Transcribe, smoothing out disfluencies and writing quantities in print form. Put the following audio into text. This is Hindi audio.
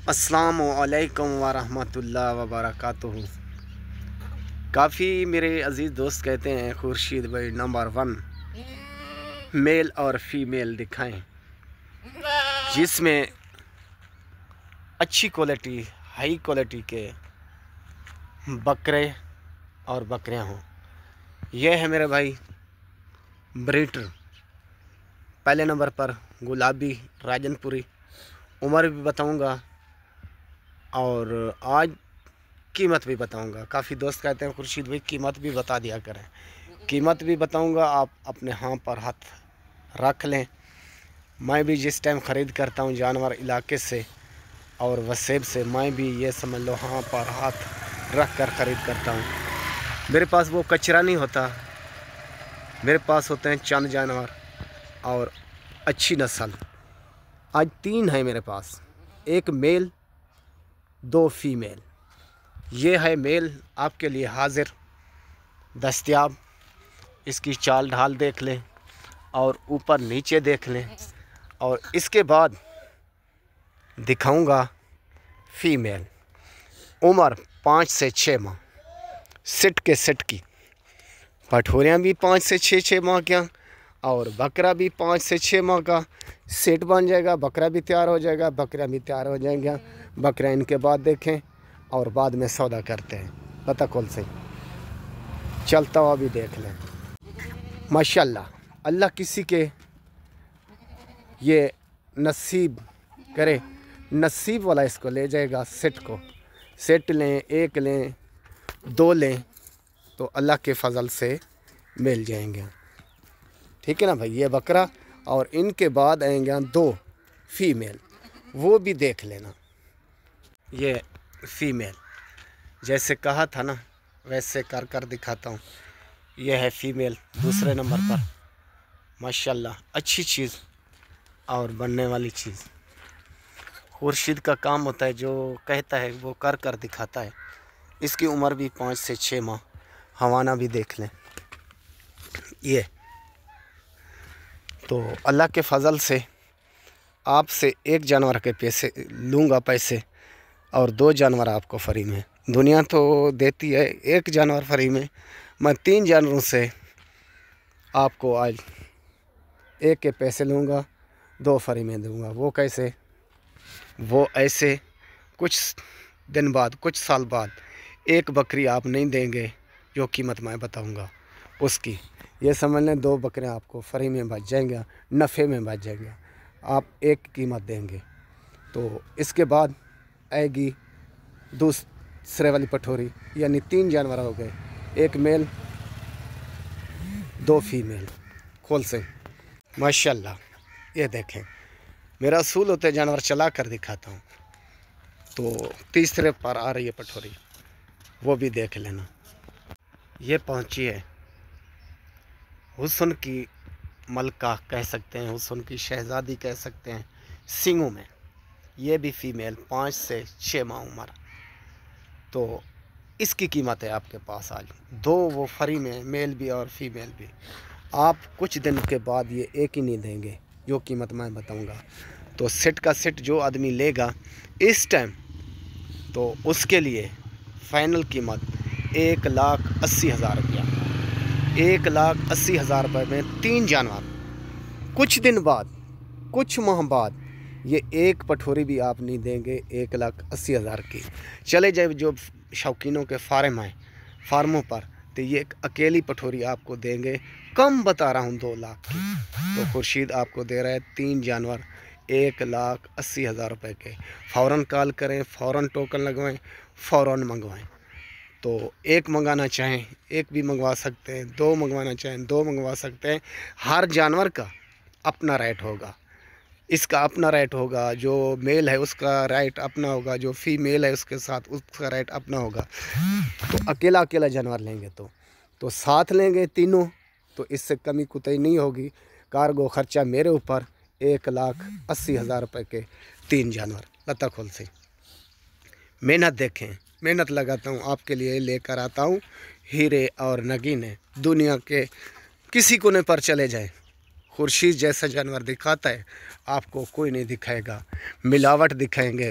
अस्सलामु अलैकुम वरहमतुल्लाहि वबरकातुहू। काफ़ी मेरे अज़ीज़ दोस्त कहते हैं खुर्शीद भाई नंबर 1 मेल और फीमेल दिखाएं जिसमें अच्छी क्वालिटी हाई क्वालिटी के बकरे और बकरियां हों। यह है मेरे भाई ब्रीडर। पहले नंबर पर गुलाबी राजनपुरी, उम्र भी बताऊंगा और आज कीमत भी बताऊंगा। काफ़ी दोस्त कहते हैं खुर्शीद भाई कीमत भी बता दिया करें। कीमत भी बताऊंगा, आप अपने हाँ पर हाथ रख लें। मैं भी जिस टाइम ख़रीद करता हूं जानवर इलाके से और वसेब से, मैं भी ये समझ लो हाँ पर हाथ रख कर ख़रीद करता हूं। मेरे पास वो कचरा नहीं होता, मेरे पास होते हैं चंद जानवर और अच्छी नस्ल। आज 3 है मेरे पास, एक मेल 2 फीमेल। ये है मेल आपके लिए हाजिर दस्तयाब। इसकी चाल ढाल देख लें और ऊपर नीचे देख लें और इसके बाद दिखाऊंगा फीमेल। उम्र 5 से 6 माह, सिट के सिट की। पठोरियाँ भी 5 से 6 माह का और बकरा भी 5 से 6 माह का सेट बन जाएगा। बकरा भी तैयार हो जाएगा, बकरियाँ भी तैयार हो जाएंगे। बकरियाँ इनके बाद देखें और बाद में सौदा करते हैं। पता कौन से चलता हुआ भी देख लें। माशाल्लाह, अल्लाह किसी के ये नसीब करे, नसीब वाला इसको ले जाएगा। सेट को सेट लें, 1 लें 2 लें तो अल्लाह के फजल से मिल जाएंगे। ठीक है ना भाई। ये बकरा और इनके बाद आएंगे 2 फीमेल, वो भी देख लेना। ये फीमेल जैसे कहा था ना वैसे कर कर दिखाता हूँ। यह है फीमेल दूसरे नंबर पर। माशाल्लाह अच्छी चीज़ और बनने वाली चीज़। खुर्शीद का काम होता है, जो कहता है वो कर कर दिखाता है। इसकी उम्र भी 5 से 6 माह। हवाना भी देख लें। ये तो अल्लाह के फजल से आपसे 1 जानवर के पैसे लूँगा पैसे और 2 जानवर आपको फ्री में। दुनिया तो देती है 1 जानवर फ्री में, मैं 3 जानवरों से आपको आज 1 के पैसे लूँगा, 2 फ्री में दूँगा। वो कैसे? वो ऐसे कुछ दिन बाद, कुछ साल बाद 1 बकरी आप नहीं देंगे जो कीमत मैं बताऊँगा उसकी। ये समझ लें 2 बकरियाँ आपको फ्री में बच जाएंगे, नफ़े में बच जाएंगे। आप 1 कीमत देंगे। तो इसके बाद आएगी दूसरे वाली पठोरी, यानी 3 जानवर हो गए, 1 मेल 2 फीमेल। खोल से माशाल्लाह। ये देखें, मेरा असूल होता है जानवर चला कर दिखाता हूँ। तो तीसरे पर आ रही है पठोरी, वो भी देख लेना। ये पहुँची है हुस्न की मलका कह सकते हैं, हुस्न की शहज़ादी कह सकते हैं, सींगों में। ये भी फीमेल 5 से 6 माह उम्र। तो इसकी कीमत है आपके पास आज 2, वो फ्री में, मेल भी और फीमेल भी। आप कुछ दिन के बाद ये 1 ही नहीं देंगे जो कीमत मैं बताऊंगा। तो सेट का सेट जो आदमी लेगा इस टाइम, तो उसके लिए फ़ाइनल कीमत 1,80,000 रुपया। 1,80,000 रुपये में 3 जानवर। कुछ दिन बाद, कुछ माह बाद ये 1 पठोरी भी आप नहीं देंगे 1,80,000 की। चले जाए जो शौकीनों के फार्म हैं, फार्मों पर, तो ये एक अकेली पठोरी आपको देंगे, कम बता रहा हूँ 2 लाख की। तो खुर्शीद आपको दे रहा है 3 जानवर 1,80,000 रुपये के। फ़ौरन कॉल करें, फ़ौरन टोकन लगवाएं, फ़ौरन मंगवाएं। तो 1 मंगाना चाहें 1 भी मंगवा सकते हैं, 2 मंगवाना चाहें 2 मंगवा सकते हैं। हर जानवर का अपना रेट होगा, इसका अपना रेट होगा। जो मेल है उसका रेट अपना होगा, जो फीमेल है उसके साथ उसका रेट अपना होगा। तो अकेला अकेला जानवर लेंगे तो साथ लेंगे तीनों, तो इससे कमी कुताई नहीं होगी। कार्गो ख़र्चा मेरे ऊपर। 1,80,000 रुपये के 3 जानवर। लता खोल से मेहनत देखें, मेहनत लगाता हूँ आपके लिए, लेकर आता हूँ हीरे और नगीने। दुनिया के किसी कोने पर चले जाएं, खुर्शीद जैसा जानवर दिखाता है आपको कोई नहीं दिखाएगा। मिलावट दिखाएंगे।